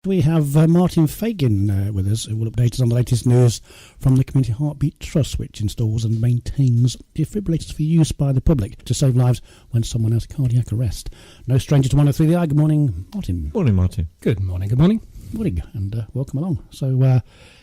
We have Martin Fagan with us, who will update us on the latest news from the Community Heartbeat Trust, which installs and maintains defibrillators for use by the public to save lives when someone has cardiac arrest. No stranger to 103.3. Good morning, Martin. Morning, Martin. Good morning. Good morning. Morning, and welcome along. So,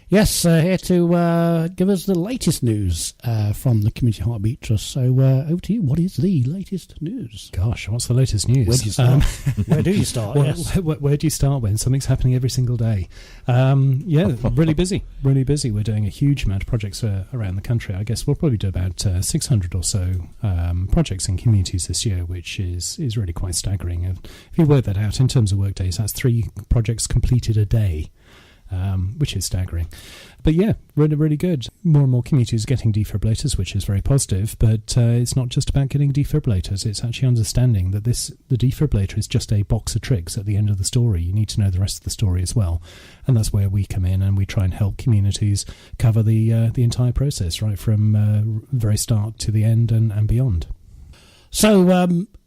here to give us the latest news from the Community Heartbeat Trust. So, over to you. What is the latest news? Gosh, what's the latest news? Where do you start? Where do you start? Where do you start when something's happening every single day? Really busy. Really busy. We're doing a huge amount of projects around the country. I guess we'll probably do about 600 or so projects in communities this year, which is really quite staggering. If you work that out in terms of work days, that's 3 projects completed a day. Which is staggering. But yeah, really, really good. More and more communities are getting defibrillators, which is very positive, but it's not just about getting defibrillators, it's actually understanding that the defibrillator is just a box of tricks at the end of the story. You need to know the rest of the story as well. And that's where we come in and we try and help communities cover the entire process, right from very start to the end and beyond. So,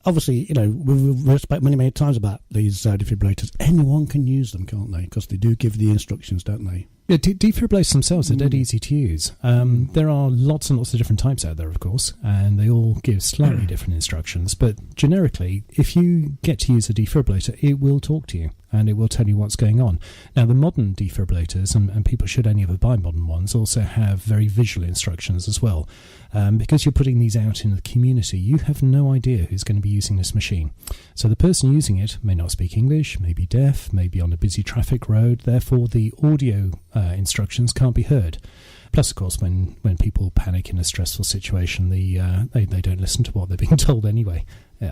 obviously, we've spoken many times about these defibrillators. Anyone can use them, can't they? Because they do give the instructions, don't they? Yeah, defibrillators themselves are dead easy to use. There are lots and lots of different types out there, of course, and they all give slightly different instructions. But generically, if you get to use a defibrillator, it will talk to you and it will tell you what's going on. Now, the modern defibrillators, and people should only ever buy modern ones, also have very visual instructions as well. Because you're putting these out in the community, you have no idea who's going to be using this machine. So the person using it may not speak English, may be deaf, may be on a busy traffic road, therefore the audio instructions can't be heard. Plus, of course, when people panic in a stressful situation, they don't listen to what they're being told anyway.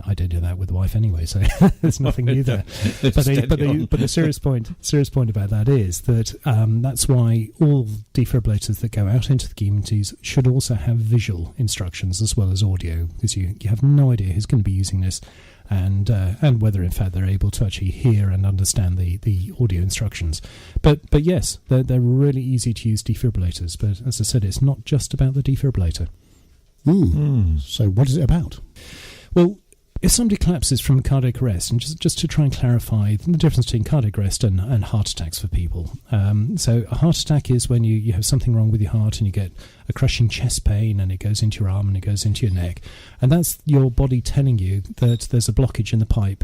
I don't do that with the wife anyway, so there's nothing new there. But the serious point about that is that that's why all defibrillators that go out into the communities should also have visual instructions as well as audio, because you have no idea who's going to be using this and whether in fact they're able to actually hear and understand the audio instructions. But yes, they're really easy to use defibrillators. But as I said, it's not just about the defibrillator. So what is it about? Well, if somebody collapses from cardiac arrest, and just to try and clarify the difference between cardiac arrest and heart attacks for people. So a heart attack is when you have something wrong with your heart and you get a crushing chest pain and it goes into your arm and it goes into your neck. And that's your body telling you that there's a blockage in the pipe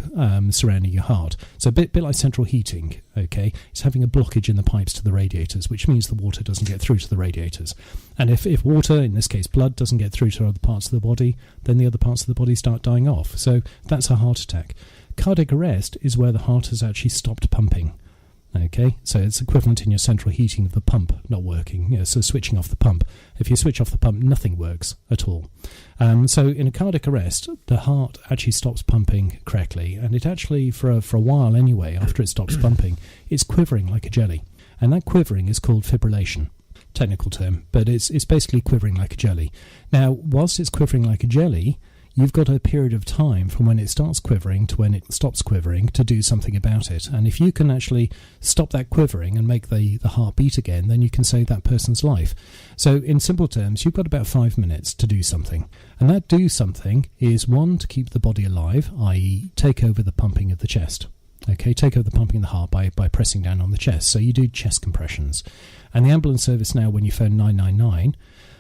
surrounding your heart. So a bit like central heating, okay? It's having a blockage in the pipes to the radiators, which means the water doesn't get through to the radiators. And if water, in this case blood, doesn't get through to other parts of the body, then the other parts of the body start dying off. So that's a heart attack. Cardiac arrest is where the heart has actually stopped pumping. Okay, so it's equivalent in your central heating of the pump not working. So switching off the pump. If you switch off the pump, nothing works at all. So in a cardiac arrest, the heart actually stops pumping correctly, and it actually, for a while anyway, after it stops pumping, it's quivering like a jelly, and that quivering is called fibrillation. Technical term, but it's basically quivering like a jelly. Now, whilst it's quivering like a jelly, you've got a period of time from when it starts quivering to when it stops quivering to do something about it. And if you can actually stop that quivering and make the heart beat again, then you can save that person's life. So in simple terms, you've got about 5 minutes to do something. And that do something is, 1, to keep the body alive, i.e. take over the pumping of the chest. Okay, take over the pumping of the heart by pressing down on the chest. So you do chest compressions. And the ambulance service now, when you phone 999,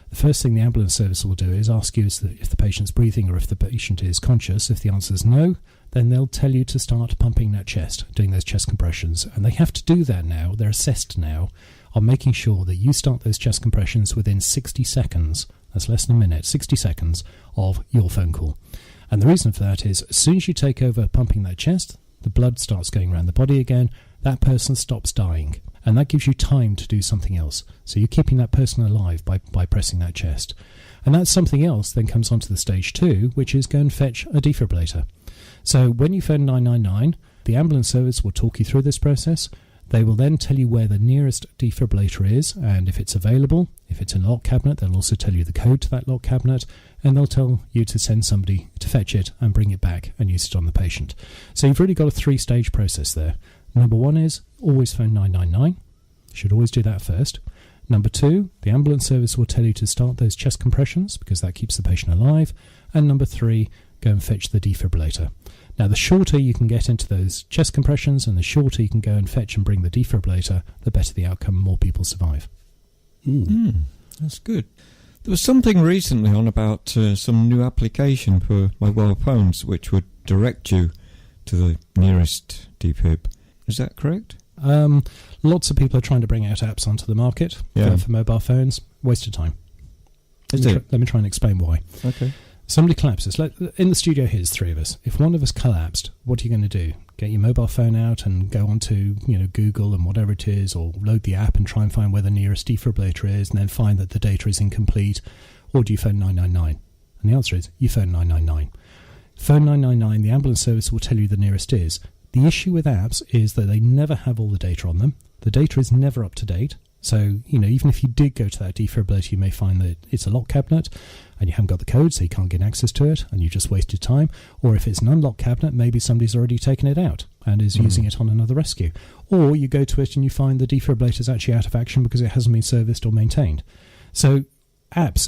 the first thing the ambulance service will do is ask you if the patient's breathing or if the patient is conscious. If the answer is no, then they'll tell you to start pumping that chest, doing those chest compressions. And they have to do that now. They're assessed now on making sure that you start those chest compressions within 60 seconds. That's less than a minute, 60 seconds of your phone call. And the reason for that is, as soon as you take over pumping that chest, the blood starts going around the body again, that person stops dying. And that gives you time to do something else. So you're keeping that person alive by pressing that chest. And that something else then comes onto the stage 2, which is go and fetch a defibrillator. So when you phone 999, the ambulance service will talk you through this process. They will then tell you where the nearest defibrillator is, and if it's available. If it's in a lock cabinet, they'll also tell you the code to that lock cabinet, and they'll tell you to send somebody to fetch it and bring it back and use it on the patient. So you've really got a 3-stage process there. Number 1 is always phone 999. You should always do that first. Number 2, the ambulance service will tell you to start those chest compressions because that keeps the patient alive. And number 3, go and fetch the defibrillator. Now, the shorter you can get into those chest compressions and the shorter you can go and fetch and bring the defibrillator, the better the outcome, more people survive. That's good. There was something recently on about some new application for mobile phones which would direct you to the nearest defib. Is that correct? Lots of people are trying to bring out apps onto the market for mobile phones. Waste of time. Let me try and explain why. Okay. Somebody collapses. In the studio here, there's three of us. If one of us collapsed, what are you going to do? Get your mobile phone out and go onto Google and whatever it is, or load the app and try and find where the nearest defibrillator is, and then find that the data is incomplete, or do you phone 999? And the answer is you phone 999. Phone 999. The ambulance service will tell you the nearest is. The issue with apps is that they never have all the data on them. The data is never up to date. So, even if you did go to that defibrillator, you may find that it's a lock cabinet and you haven't got the code, so you can't get access to it and you just wasted time. Or if it's an unlocked cabinet, maybe somebody's already taken it out and is using it on another rescue. Or you go to it and you find the defibrillator is actually out of action because it hasn't been serviced or maintained. So apps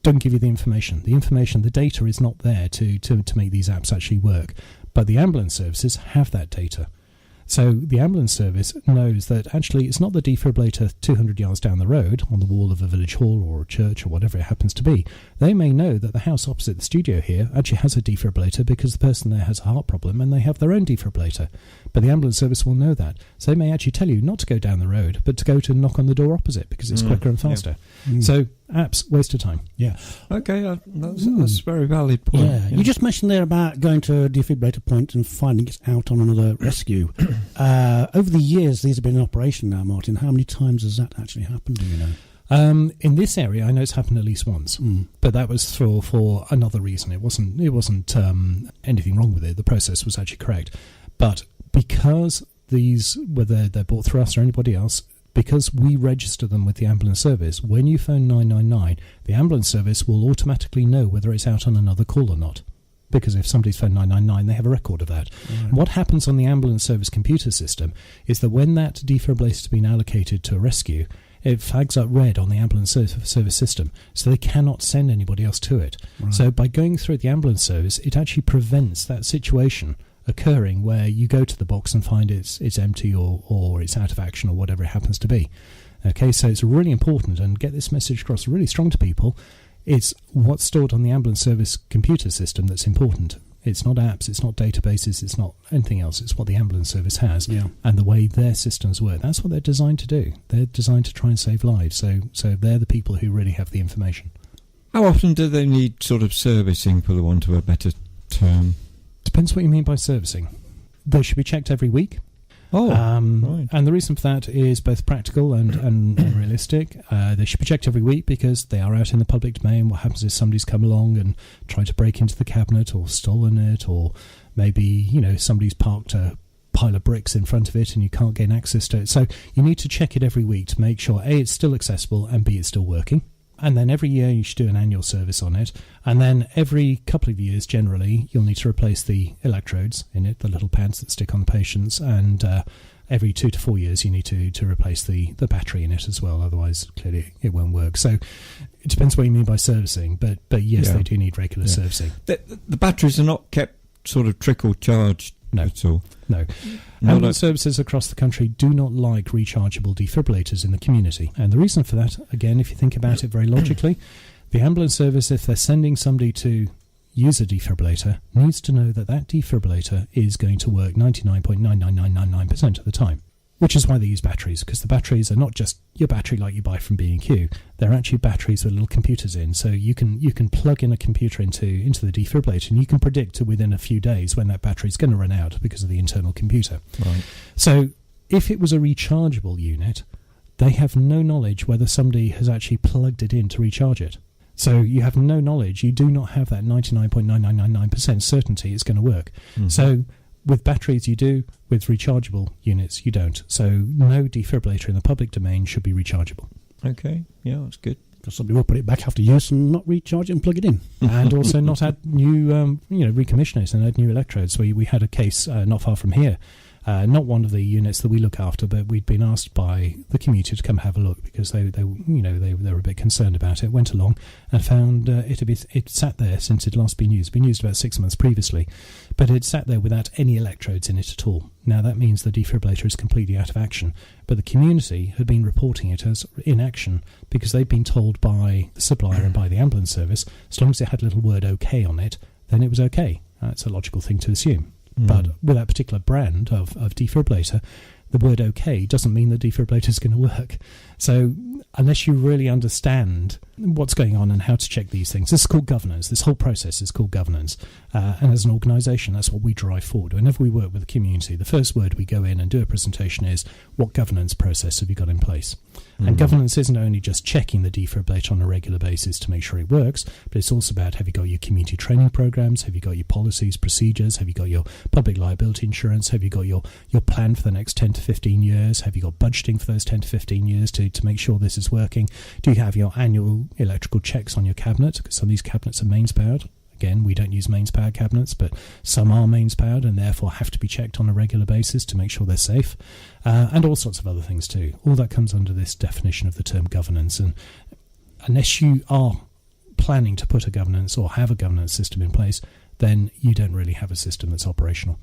don't give you the information. The data is not there to make these apps actually work. But the ambulance services have that data. So the ambulance service knows that actually it's not the defibrillator 200 yards down the road on the wall of a village hall or a church or whatever it happens to be. They may know that the house opposite the studio here actually has a defibrillator because the person there has a heart problem and they have their own defibrillator. But the ambulance service will know that. So they may actually tell you not to go down the road, but to go to knock on the door opposite because it's quicker and faster. Yeah. So apps, waste of time. Yeah. Okay, that's a very valid point. Yeah. You just mentioned there about going to a defibrillator point and finding it's out on another rescue. Over the years, these have been in operation now, Martin. How many times has that actually happened, do you know? In this area, I know it's happened at least once, but that was for another reason. It wasn't anything wrong with it. The process was actually correct. But because these, whether they're bought through us or anybody else, because we register them with the ambulance service, when you phone 999, the ambulance service will automatically know whether it's out on another call or not. Because if somebody's phoned 999, they have a record of that. Right. What happens on the ambulance service computer system is that when that defibrillator has been allocated to a rescue, it flags up red on the ambulance service system, so they cannot send anybody else to it. Right. So by going through the ambulance service, it actually prevents that situation occurring where you go to the box and find it's empty or it's out of action or whatever it happens to be. Okay, so it's really important, and get this message across really strong to people. It's what's stored on the ambulance service computer system that's important. It's not apps, it's not databases, it's not anything else. It's what the ambulance service has and the way their systems work. That's what they're designed to do. They're designed to try and save lives. So they're the people who really have the information. How often do they need sort of servicing, for the want of a better term? Depends what you mean by servicing. They should be checked every week. Right. And the reason for that is both practical and realistic. They should be checked every week because they are out in the public domain. What happens is somebody's come along and tried to break into the cabinet or stolen it, or maybe somebody's parked a pile of bricks in front of it and you can't gain access to it. So you need to check it every week to make sure A, it's still accessible, and B, it's still working. And then every year you should do an annual service on it. And then every couple of years, generally, you'll need to replace the electrodes in it, the little pads that stick on the patients. And every 2 to 4 years, you need to replace the battery in it as well. Otherwise, clearly, it won't work. So it depends what you mean by servicing. But yes, they do need regular servicing. The batteries are not kept sort of trickle charged at all? No. Ambulance services across the country do not like rechargeable defibrillators in the community. And the reason for that, again, if you think about it very logically, the ambulance service, if they're sending somebody to use a defibrillator, needs to know that that defibrillator is going to work 99.99999% of the time. Which is why they use batteries, because the batteries are not just your battery like you buy from B&Q. They're actually batteries with little computers in. So you can plug in a computer into the defibrillator, and you can predict within a few days when that battery is going to run out because of the internal computer. Right. So if it was a rechargeable unit, they have no knowledge whether somebody has actually plugged it in to recharge it. So you have no knowledge. You do not have that 99.9999% certainty it's going to work. Mm-hmm. So with batteries you do, with rechargeable units you don't. So no defibrillator in the public domain should be rechargeable. Okay, yeah, that's good. Because somebody will put it back after use and not recharge it and plug it in. And also not add new, recommission it and add new electrodes. So we had a case not far from here Not one of the units that we look after, but we'd been asked by the community to come have a look because they were a bit concerned about it. Went along and found it sat there since it last been used. Been used about 6 months previously, but it sat there without any electrodes in it at all. Now that means the defibrillator is completely out of action, but the community had been reporting it as in action because they'd been told by the supplier and by the ambulance service, as long as it had a little word OK on it, then it was OK. That's a logical thing to assume. But with that particular brand of defibrillator, the word OK doesn't mean the defibrillator is going to work. So unless you really understand what's going on and how to check these things, this is called governance. This whole process is called governance. And as an organisation, that's what we drive forward. Whenever we work with the community, the first word we go in and do a presentation is, what governance process have you got in place? And governance isn't only just checking the defibrillator on a regular basis to make sure it works, but it's also about, have you got your community training programs? Have you got your policies, procedures? Have you got your public liability insurance? Have you got your plan for the next 10 to 15 years? Have you got budgeting for those 10 to 15 years to make sure this is working? Do you have your annual electrical checks on your cabinet? Because some of these cabinets are mains powered. Again, we don't use mains powered cabinets, but some are mains powered and therefore have to be checked on a regular basis to make sure they're safe, and all sorts of other things too. All that comes under this definition of the term governance. And unless you are planning to put a governance or have a governance system in place, then you don't really have a system that's operational.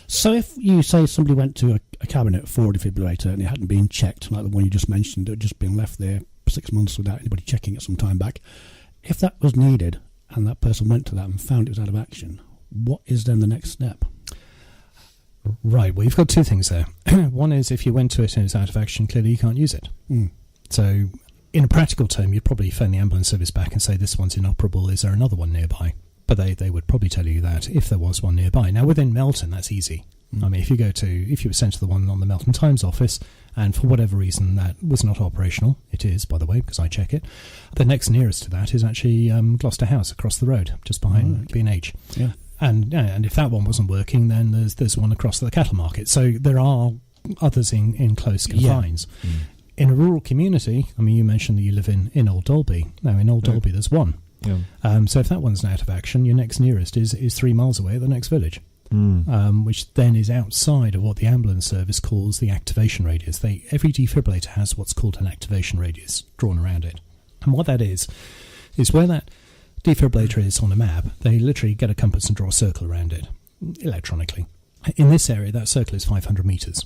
So if you say somebody went to a cabinet for a defibrillator and it hadn't been checked, like the one you just mentioned, it had just been left there 6 months without anybody checking it some time back, if that was needed and that person went to that and found it was out of action, what is then the next step? Right, well, you've got two things there. One is, if you went to it and it's out of action, clearly you can't use it. So in a practical term, you'd probably phone the ambulance service back and say, this one's inoperable, is there another one nearby? But they would probably tell you that if there was one nearby. Now, within Melton, that's easy. I mean, if you were sent to the one on the Melton Times office, and for whatever reason that was not operational, it is, by the way, because I check it, the next nearest to that is actually Gloucester House across the road, just behind B&H. Yeah. And if that one wasn't working, then there's one across the cattle market. So there are others in close confines. Yeah. In a rural community, I mean, you mentioned that you live in Old Dalby. Now, in Old Dalby, there's one. Yeah. So if that one's out of action, your next nearest is 3 miles away at the next village. Which then is outside of what the ambulance service calls the activation radius. Every defibrillator has what's called an activation radius drawn around it. And what that is where that defibrillator is on a map, they literally get a compass and draw a circle around it electronically. In this area, that circle is 500 metres.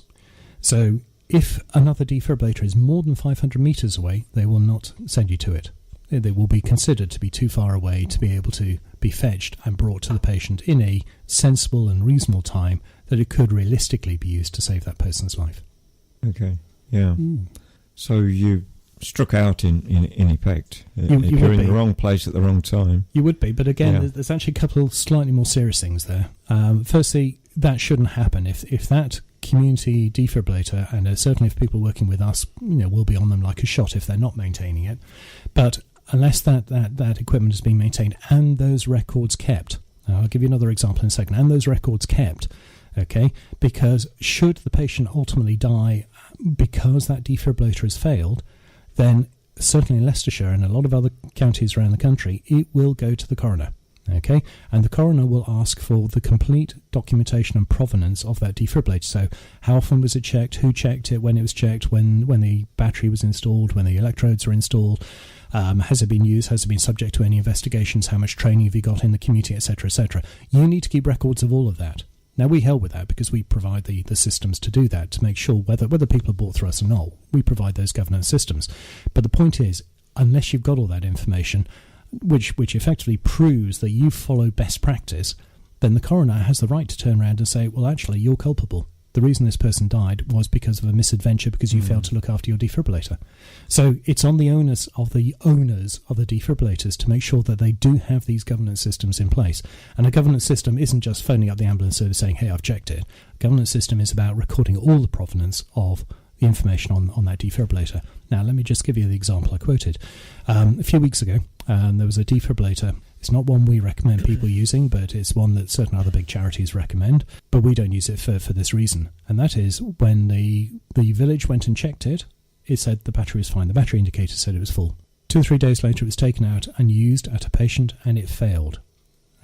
So if another defibrillator is more than 500 metres away, they will not send you to it. They will be considered to be too far away to be able to be fetched and brought to the patient in a sensible and reasonable time that it could realistically be used to save that person's life. Okay, yeah. So you struck out in effect. If you're in the wrong place at the wrong time. You would be, but again, there's actually a couple of slightly more serious things there. Firstly, that shouldn't happen. If that community defibrillator, and certainly if people working with us, will be on them like a shot if they're not maintaining it. But unless that equipment is being maintained and those records kept, I'll give you another example in a second, and those records kept, okay, because should the patient ultimately die because that defibrillator has failed, then certainly in Leicestershire and a lot of other counties around the country, it will go to the coroner. Okay, and the coroner will ask for the complete documentation and provenance of that defibrillator. So how often was it checked, who checked it, when it was checked, when the battery was installed, when the electrodes were installed, has it been used, has it been subject to any investigations, how much training have you got in the community, etc., etc. You need to keep records of all of that. Now, we help with that because we provide the systems to do that, to make sure whether people are bought through us or not, we provide those governance systems. But the point is, unless you've got all that information, which effectively proves that you follow best practice, then the coroner has the right to turn around and say, well, actually, you're culpable. The reason this person died was because of a misadventure, because you failed to look after your defibrillator. So it's on the onus of the owners of the defibrillators to make sure that they do have these governance systems in place. And a governance system isn't just phoning up the ambulance service saying, hey, I've checked it. A governance system is about recording all the provenance of the information on that defibrillator. Now, let me just give you the example I quoted. A few weeks ago, there was a defibrillator. It's not one we recommend people using, but it's one that certain other big charities recommend. But we don't use it for this reason. And that is, when the village went and checked it, it said the battery was fine. The battery indicator said it was full. 2 or 3 days later, it was taken out and used at a patient, and it failed.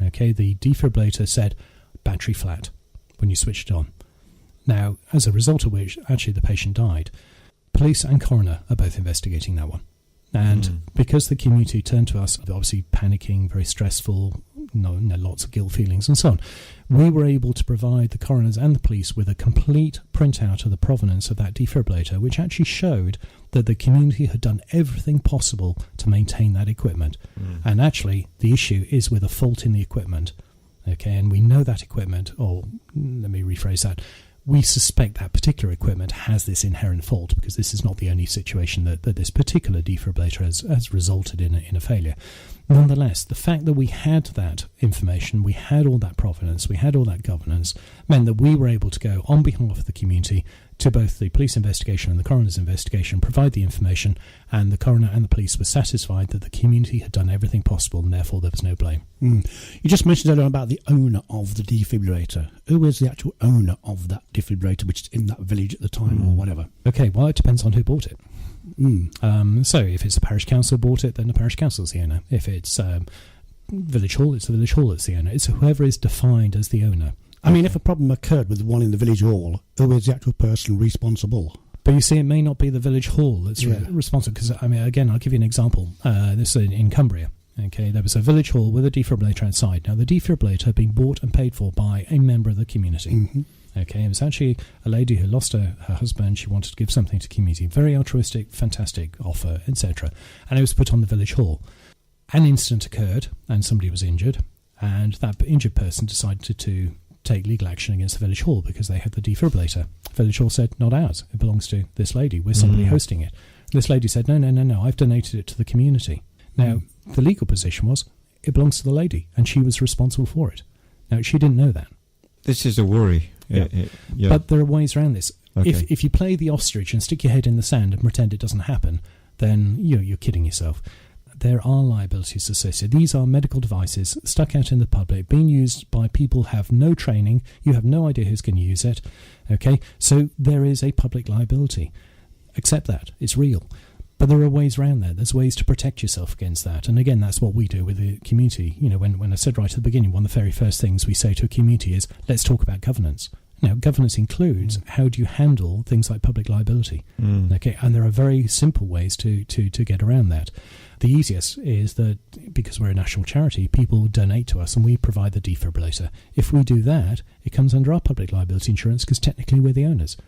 Okay, the defibrillator said battery flat when you switched it on. Now, as a result of which, actually the patient died. Police and coroner are both investigating that one. And because the community turned to us, obviously panicking, very stressful, lots of guilt feelings and so on, we were able to provide the coroners and the police with a complete printout of the provenance of that defibrillator, which actually showed that the community had done everything possible to maintain that equipment. And actually, the issue is with a fault in the equipment. Okay, and we know that equipment, or let me rephrase that, we suspect that particular equipment has this inherent fault, because this is not the only situation that this particular defibrillator has resulted in a failure. Nonetheless, the fact that we had that information, we had all that provenance, we had all that governance, meant that we were able to go on behalf of the community to both the police investigation and the coroner's investigation, provide the information, and the coroner and the police were satisfied that the community had done everything possible, and therefore there was no blame. You just mentioned earlier about the owner of the defibrillator. Who is the actual owner of that defibrillator, which is in that village at the time or whatever? Okay, well, it depends on who bought it. So if it's the parish council bought it, then the parish council's the owner. If it's village hall, it's the village hall that's the owner. It's whoever is defined as the owner. I mean, if a problem occurred with the one in the village hall, who is the actual person responsible? But you see, it may not be the village hall that's responsible. Because, I mean, again, I'll give you an example. This is in Cumbria. Okay, there was a village hall with a defibrillator outside. Now, the defibrillator had been bought and paid for by a member of the community. Okay, it was actually a lady who lost her husband. She wanted to give something to the community. Very altruistic, fantastic offer, etc. And it was put on the village hall. An incident occurred and somebody was injured. And that injured person decided to take legal action against the village hall because they had the defibrillator. The village hall said, not ours. It belongs to this lady. We're somebody hosting it. This lady said, no, I've donated it to the community. Now, the legal position was, it belongs to the lady, and she was responsible for it. Now, she didn't know that. This is a worry. But there are ways around this. Okay. If you play the ostrich and stick your head in the sand and pretend it doesn't happen, then you're kidding yourself. There are liabilities associated. These are medical devices stuck out in the public, being used by people who have no training. You have no idea who's going to use it. Okay, so there is a public liability. Accept that. It's real. But there are ways around that. There's ways to protect yourself against that. And again, that's what we do with the community. You know, when I said right at the beginning, one of the very first things we say to a community is, let's talk about governance. Now, governance includes how do you handle things like public liability. Okay, and there are very simple ways to get around that. The easiest is that because we're a national charity, people donate to us and we provide the defibrillator. If we do that, it comes under our public liability insurance because technically we're the owners.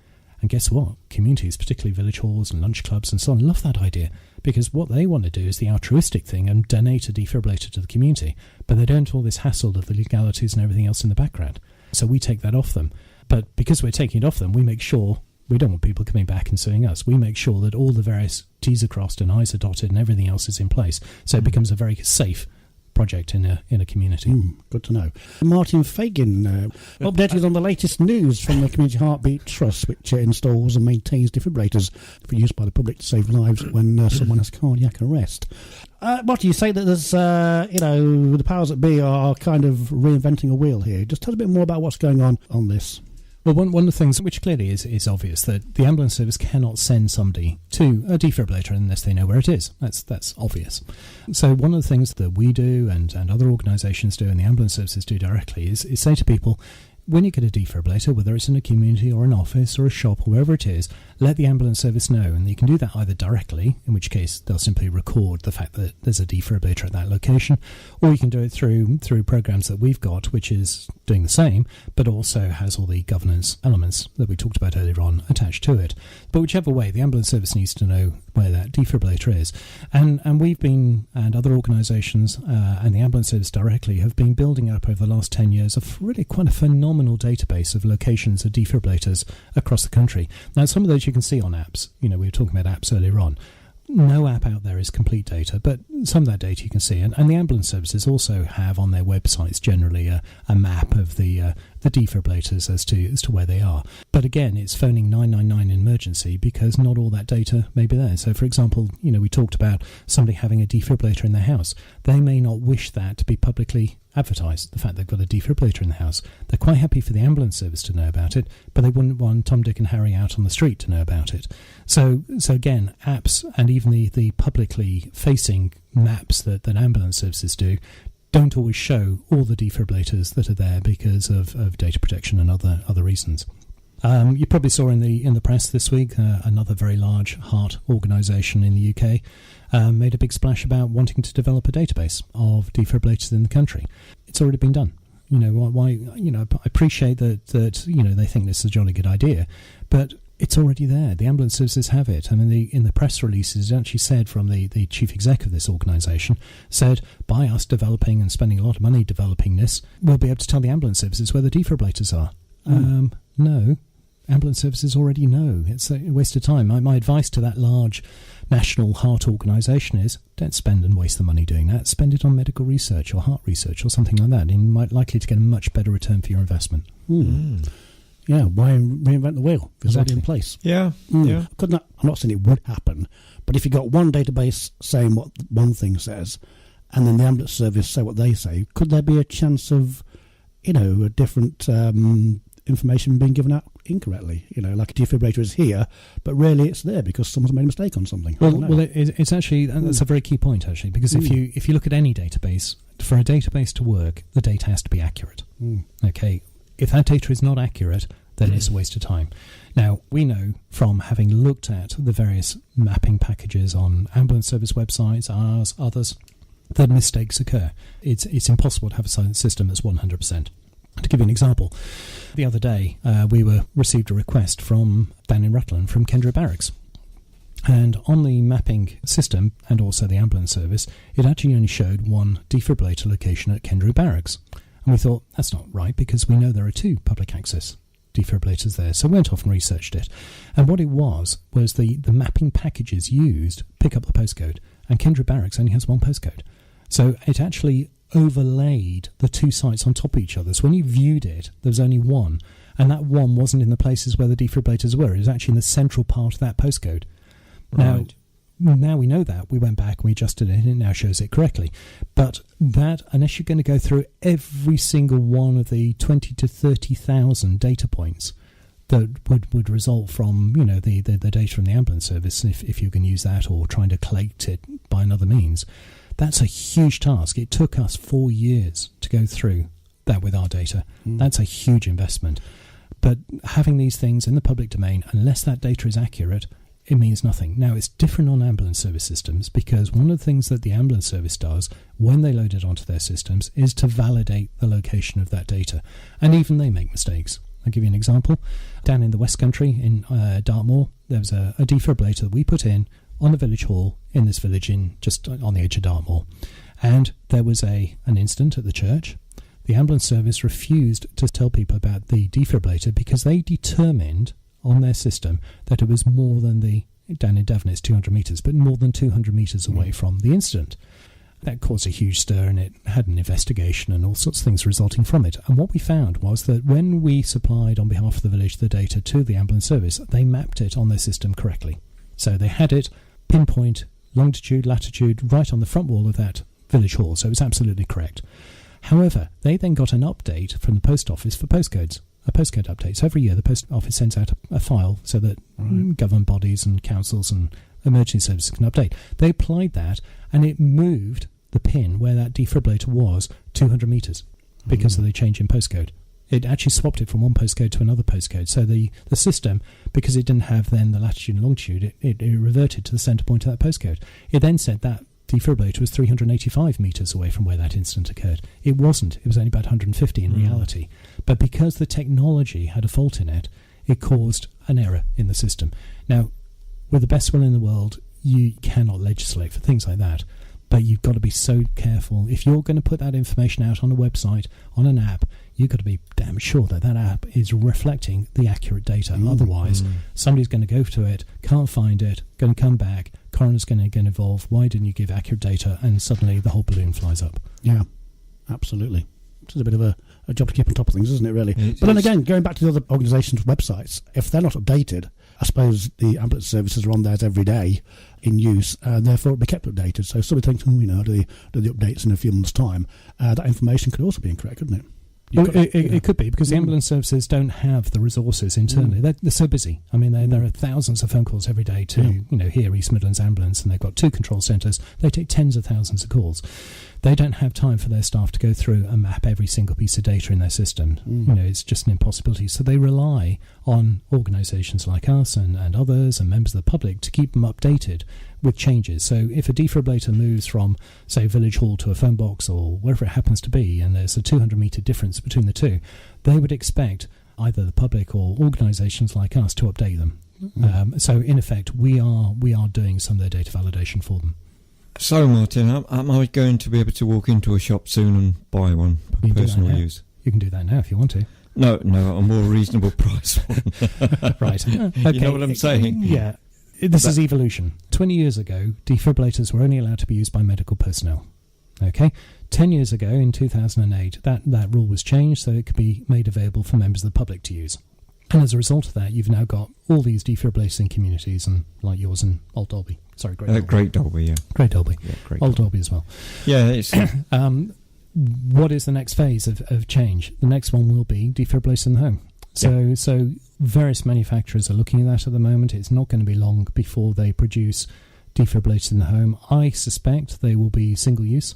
And guess what? Communities, particularly village halls and lunch clubs and so on, love that idea because what they want to do is the altruistic thing and donate a defibrillator to the community, but they don't have all this hassle of the legalities and everything else in the background. So we take that off them. But because we're taking it off them, we make sure we don't want people coming back and suing us. We make sure that all the various T's are crossed and I's are dotted and everything else is in place. So it becomes a very safe project in a community. Good to know. Martin Fagan updated on the latest news from the Community Heartbeat Trust, which installs and maintains defibrillators for use by the public to save lives when someone has cardiac arrest. Martin, you say that there's, the powers that be are kind of reinventing a wheel here. Just tell us a bit more about what's going on this. Well, one of the things which clearly is obvious, that the ambulance service cannot send somebody to a defibrillator unless they know where it is. That's obvious. So one of the things that we do and other organisations do and the ambulance services do directly is say to people, when you get a defibrillator, whether it's in a community or an office or a shop or wherever it is, let the ambulance service know. And you can do that either directly, in which case they'll simply record the fact that there's a defibrillator at that location, or you can do it through programs that we've got, which is doing the same, but also has all the governance elements that we talked about earlier on attached to it. But whichever way, the ambulance service needs to know where that defibrillator is. And we've been, and other organisations and the ambulance service directly have been building up over the last 10 years really quite a phenomenal database of locations of defibrillators across the country. Now, some of those you can see on apps. You know, we were talking about apps earlier on. No app out there is complete data, but some of that data you can see. And the ambulance services also have on their websites generally a map of the defibrillators as to where they are. But again, it's phoning 999 in emergency because not all that data may be there. So, for example, we talked about somebody having a defibrillator in their house. They may not wish that to be publicly advertised, the fact they've got a defibrillator in the house. They're quite happy for the ambulance service to know about it, but they wouldn't want Tom, Dick and Harry out on the street to know about it. So again, apps and even the publicly facing maps that ambulance services do don't always show all the defibrillators that are there because of data protection and other reasons. You probably saw in the press this week, another very large heart organisation in the UK made a big splash about wanting to develop a database of defibrillators in the country. It's already been done. You know, why? You know, I appreciate that. You know, they think this is a jolly good idea, but it's already there. The ambulance services have it. I mean, in the press releases, it actually said from the chief exec of this organisation, said, by us developing and spending a lot of money developing this, we'll be able to tell the ambulance services where the defibrillators are. No, ambulance services already know. It's a waste of time. My advice to that large national heart organisation is, don't spend and waste the money doing that. Spend it on medical research or heart research or something like that. And you might likely to get a much better return for your investment. Yeah, why reinvent the wheel? It's already in place. Yeah. I'm not saying it would happen, but if you got one database saying what one thing says, and then the ambulance service say what they say, could there be a chance of, you know, a different information being given out incorrectly? You know, like a defibrillator is here, but really it's there because someone's made a mistake on something. Well, it's actually, that's a very key point, actually, because if you look at any database, for a database to work, the data has to be accurate. Okay, if that data is not accurate, then it's a waste of time. Now, we know from having looked at the various mapping packages on ambulance service websites, ours, others, that mistakes occur. It's impossible to have a system that's 100%. To give you an example, the other day we received a request from down in Rutland from Kendra Barracks. And on the mapping system and also the ambulance service, it actually only showed one defibrillator location at Kendra Barracks. And we thought, that's not right, because we know there are 2 public access defibrillators there. So we went off and researched it. And what it was the mapping packages used pick up the postcode. And Kendra Barracks only has 1 postcode. So it actually overlaid the 2 sites on top of each other. So when you viewed it, there was only one. And that one wasn't in the places where the defibrillators were. It was actually in the central part of that postcode. Right. Now we know that. We went back and we adjusted it and it now shows it correctly. But that, unless you're going to go through every single one of the 20 to 30,000 data points that would result from, you know, the data from the ambulance service, if you can use that, or trying to collect it by another means, that's a huge task. It took us 4 years to go through that with our data. That's a huge investment. But having these things in the public domain, unless that data is accurate, it means nothing. Now, it's different on ambulance service systems, because one of the things that the ambulance service does when they load it onto their systems is to validate the location of that data. And even they make mistakes. I'll give you an example. Down in the West Country, in Dartmoor, there was a defibrillator that we put in on the village hall in this village just on the edge of Dartmoor. And there was an incident at the church. The ambulance service refused to tell people about the defibrillator because they determined on their system that it was more than down in Devon it's 200 metres, but more than 200 metres away from the incident. That caused a huge stir, and it had an investigation and all sorts of things resulting from it. And what we found was that when we supplied on behalf of the village the data to the ambulance service, they mapped it on their system correctly. So they had it pinpoint, longitude, latitude, right on the front wall of that village hall, so it was absolutely correct. However, they then got an update from the post office for postcodes. A postcode update. So every year the post office sends out a file so that government bodies and councils and emergency services can update. They applied that, and it moved the pin where that defibrillator was 200 metres because of the change in postcode. It actually swapped it from one postcode to another postcode. So the system, because it didn't have then the latitude and longitude, it reverted to the centre point of that postcode. It then said that defibrillator was 385 metres away from where that incident occurred. It wasn't. It was only about 150 in reality. But because the technology had a fault in it, it caused an error in the system. Now, with the best will in the world, you cannot legislate for things like that. But you've got to be so careful. If you're going to put that information out on a website, on an app, you've got to be damn sure that that app is reflecting the accurate data. Otherwise, somebody's going to go to it, can't find it, going to come back, coroner's going to get involved. Why didn't you give accurate data? And suddenly the whole balloon flies up. Yeah, absolutely. It's a bit of a job to keep on top of things, isn't it, really? But then again, going back to the other organisations' websites, if they're not updated, I suppose the ambulance services are on theirs every day in use, and therefore it'll be kept updated. So somebody thinks, do the updates in a few months' time. That information could also be incorrect, couldn't it? It could be, because the ambulance services don't have the resources internally. They're so busy. I mean, there are thousands of phone calls every day to, here, East Midlands Ambulance, and they've got 2 control centres. They take tens of thousands of calls. they don't have time for their staff to go through and map every single piece of data in their system. It's just an impossibility. So they rely on organisations like us and others and members of the public to keep them updated with changes. So if a defibrillator moves from, say, Village Hall to a phone box or wherever it happens to be, and there's a 200-metre difference between the two, they would expect either the public or organisations like us to update them. So in effect, we are doing some of their data validation for them. So, Martin, am I going to be able to walk into a shop soon and buy one for personal use? You can do that now if you want to. No, a more reasonable price one. Right. Okay. You know what I'm saying? Yeah. This is evolution. 20 years ago, defibrillators were only allowed to be used by medical personnel. Okay? 10 years ago, in 2008, that rule was changed so it could be made available for members of the public to use. And as a result of that, you've now got all these defibrillating communities, and like yours in Old Dalby. Sorry, Great Dalby. Great Dalby, yeah. Great Dalby. Yeah, Great Old Dalby as well. Yeah, it's... What is the next phase of change? The next one will be defibrillators in the home. So various manufacturers are looking at that at the moment. It's not going to be long before they produce defibrillators in the home. I suspect they will be single use.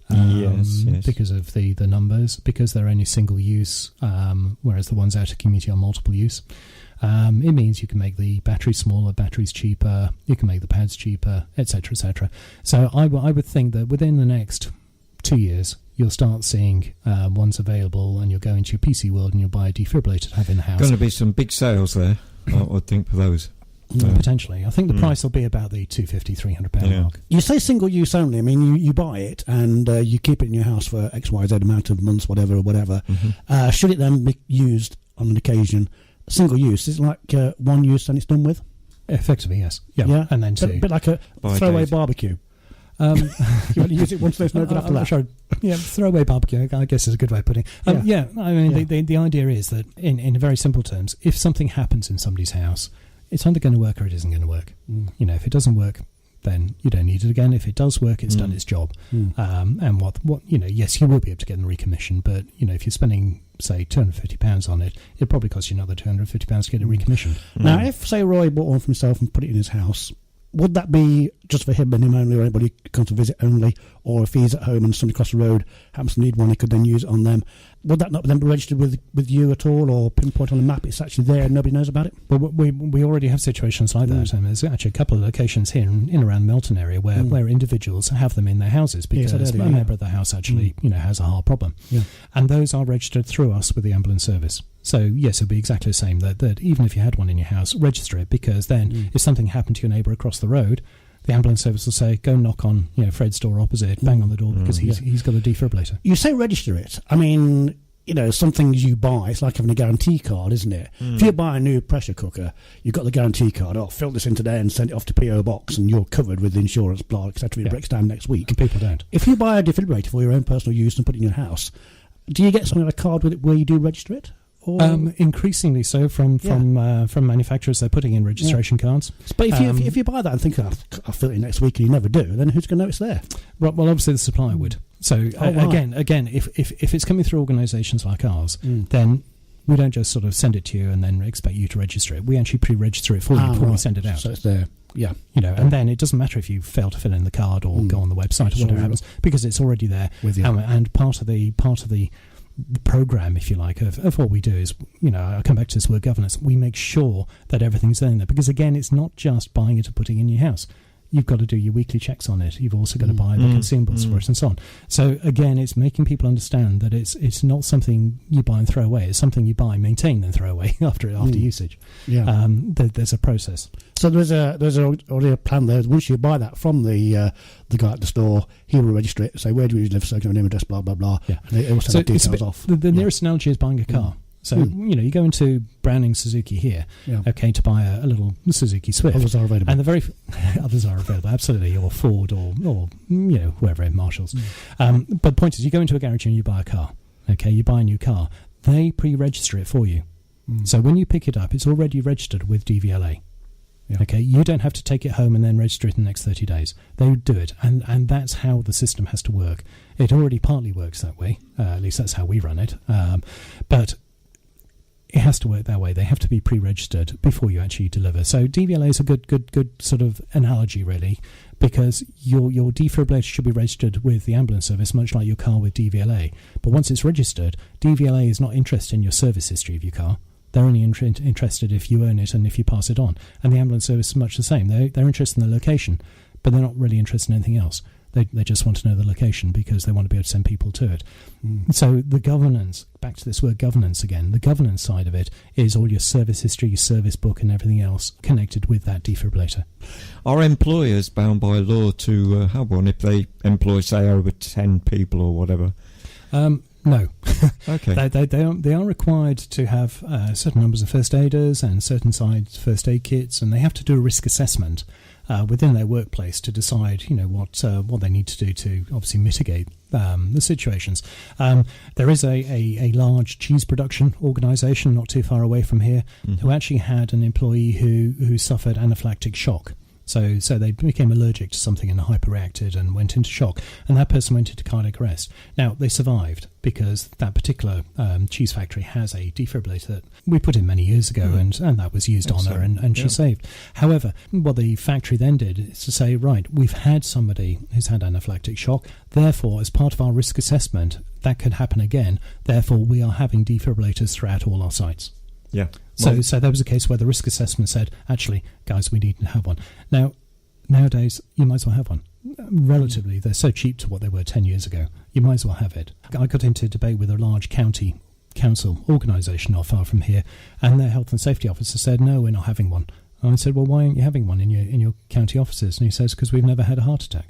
Yes. Because of the numbers, because they're only single use, whereas the ones out of community are multiple use. It means you can make the batteries smaller, batteries cheaper, you can make the pads cheaper, etc., etc. So I would think that within the next 2 years, you'll start seeing ones available, and you'll go into your PC world and you'll buy a defibrillator to have in the house. Going to be some big sales there, I would think, for those. Potentially. I think the price will be about the £250, £300 mark. You say single use only. I mean, you buy it and you keep it in your house for XYZ amount of months, whatever. Should it then be used on an occasion? Single use, is it like one use and it's done with? Effectively, yes. Yeah. And then two. A bit like a throwaway barbecue. You only use it once, there's no good after that. Sure. Yeah, throwaway barbecue, I guess, is a good way of putting it. I mean, the idea is that, in very simple terms, if something happens in somebody's house, it's either going to work or it isn't going to work. If it doesn't work, then you don't need it again. If it does work, it's done its job. And what yes, you will be able to get them recommissioned, but if you're spending, say, £250 on it, it probably costs you another £250 to get it recommissioned. Now, if, say, Roy bought one for himself and put it in his house, would that be just for him and him only, or anybody comes to visit only? Or if he's at home and somebody across the road happens to need one, he could then use it on them? Would that not then be registered with you at all, or pinpoint on the map? It's actually there and nobody knows about it? Well, we already have situations like that. And there's actually a couple of locations here in around Melton area where individuals have them in their houses because a member of the house actually has a heart problem. Yeah. And those are registered through us with the ambulance service. So, yes, it would be exactly the same, that even if you had one in your house, register it, because then if something happened to your neighbour across the road, the ambulance service will say, go knock on Fred's door opposite, bang on the door, because he's got a defibrillator. You say register it. I mean, some things you buy, it's like having a guarantee card, isn't it? If you buy a new pressure cooker, you've got the guarantee card. Fill this in today and send it off to P.O. Box, and you're covered with insurance, blah, etc. If it breaks down next week. And people don't. If you buy a defibrillator for your own personal use and put it in your house, do you get something like a card with it where you do register it? Increasingly so from manufacturers. They're putting in registration cards. But if you buy that and think, I'll fill it in next week, and you never do, then who's going to know it's there? Well, obviously the supplier would. So again, if it's coming through organisations like ours, then we don't just sort of send it to you and then expect you to register it. We actually pre-register it for you before we send it out. So it's there. Yeah. And then it doesn't matter if you fail to fill in the card or go on the website or whatever happens, because it's already there with you. And part of the program, if you like, of what we do is, I'll come back to this word governance. We make sure that everything's in there, because again, it's not just buying it and putting it in your house. You've got to do your weekly checks on it. You've also got to buy the consumables for it and so on. So again, it's making people understand that it's not something you buy and throw away. It's something you buy, maintain, and throw away after usage. Yeah. There's a process. So there's already a plan there. Once you buy that from the guy at the store, he will register it, say where do you live, so give an name, address, blah blah blah. Yeah. And it will send the details off. The nearest analogy is buying a car. So, you go into Browning Suzuki here, to buy a little Suzuki Swift. Others are available. And others are available, absolutely, or Ford or wherever, Marshalls. But the point is, you go into a garage and you buy a car. Okay, you buy a new car. They pre-register it for you. So when you pick it up, it's already registered with DVLA. Yeah. Okay, you don't have to take it home and then register it in the next 30 days. They do it, and that's how the system has to work. It already partly works that way, at least that's how we run it. But it has to work that way. They have to be pre-registered before you actually deliver. So DVLA is a good sort of analogy, really, because your defibrillator should be registered with the ambulance service, much like your car with DVLA. But once it's registered, DVLA is not interested in your service history of your car. They're only interested if you own it and if you pass it on. And the ambulance service is much the same. They're interested in the location, but they're not really interested in anything else. They just want to know the location because they want to be able to send people to it. So the governance, back to this word governance again, the governance side of it is all your service history, your service book and everything else connected with that defibrillator. Are employers bound by law to have one if they employ, say, over 10 people or whatever? No. Okay. They are required to have certain numbers of first aiders and certain size first aid kits, and they have to do a risk assessment within their workplace to decide, what they need to do to obviously mitigate the situations. There is a large cheese production organisation not too far away from here who actually had an employee who suffered anaphylactic shock. So they became allergic to something and hyperreacted and went into shock. And that person went into cardiac arrest. Now, they survived because that particular cheese factory has a defibrillator that we put in many years ago, and that was used on her, and she saved. However, what the factory then did is to say, right, we've had somebody who's had anaphylactic shock. Therefore, as part of our risk assessment, that could happen again. Therefore, we are having defibrillators throughout all our sites. Yeah. So there was a case where the risk assessment said, actually, guys, we need to have one. Now, nowadays, you might as well have one. Relatively, they're so cheap to what they were 10 years ago. You might as well have it. I got into a debate with a large county council organisation not far from here, and their health and safety officer said, no, we're not having one. And I said, well, why aren't you having one in your county offices? And he says, because we've never had a heart attack.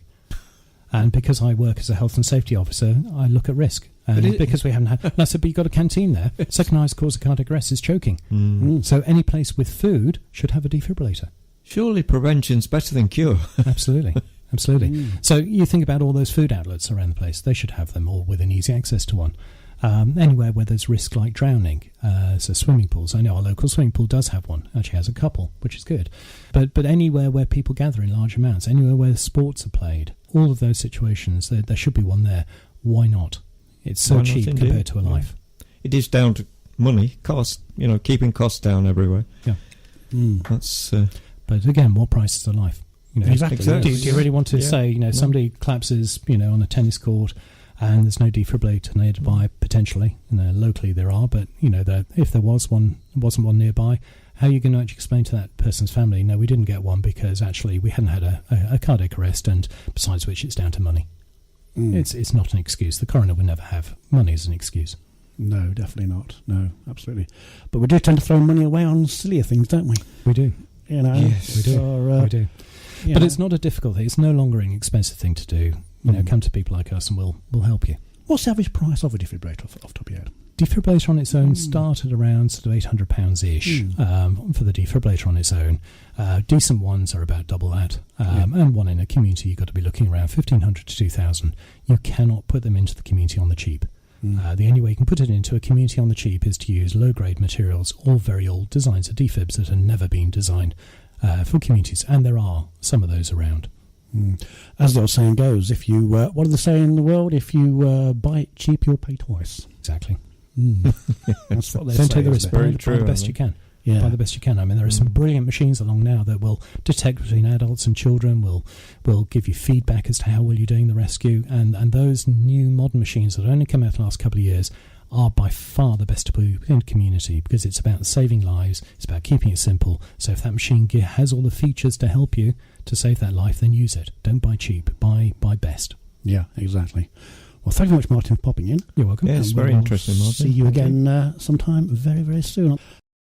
And because I work as a health and safety officer, I look at risk. And because we haven't had... And I said, but you've got a canteen there. Second highest cause of cardiac arrest is choking. So any place with food should have a defibrillator. Surely prevention's better than cure. Absolutely. So you think about all those food outlets around the place. They should have them all with an easy access to one. Anywhere where there's risk like drowning, so swimming pools. I know our local swimming pool does have one. Actually has a couple, which is good. But anywhere where people gather in large amounts, anywhere where sports are played, all of those situations, there should be one there. Why not? It's so cheap compared to a life. It is down to money, cost, keeping costs down everywhere. Yeah. That's... But again, what price is a life? Exactly. Do you really want to say, somebody collapses, on a tennis court and there's no defibrillator nearby, potentially, locally there are, but, if there was one, wasn't one nearby, how are you going to actually explain to that person's family, no, we didn't get one because actually we hadn't had a cardiac arrest, and besides which it's down to money. It's not an excuse. The coroner would never have money as an excuse. No, definitely not. No, absolutely. But we do tend to throw money away on sillier things, don't we? We do. Yes, we do. We do. But it's not a difficult thing. It's no longer an expensive thing to do. Come to people like us and we'll help you. What's the average price of a defibrillator off the top of your head? Defibrillator on its own started around sort of £800-ish for the defibrillator on its own. Decent ones are about double that. And one in a community, you've got to be looking around £1,500 to £2,000. You cannot put them into the community on the cheap. The only way you can put it into a community on the cheap is to use low-grade materials or very old designs of defibs that have never been designed for communities. And there are some of those around. As the old saying goes, if you what do they say in the world? If you buy it cheap, you'll pay twice. Exactly. That's what they Don't say. take the risk. Buy true, the best you can. Yeah. Buy the best you can. I mean, there are some brilliant machines along now that will detect between adults and children. Will give you feedback as to how well you're doing the rescue. And those new modern machines that have only come out the last couple of years are by far the best to put in community, because it's about saving lives. It's about keeping it simple. So if that machine has all the features to help you to save that life, then use it. Don't buy cheap. Buy best. Yeah, exactly. Well, thank you very much, Martin, for popping in. You're welcome. Yeah, it's very interesting, Martin. See you again sometime very, very soon.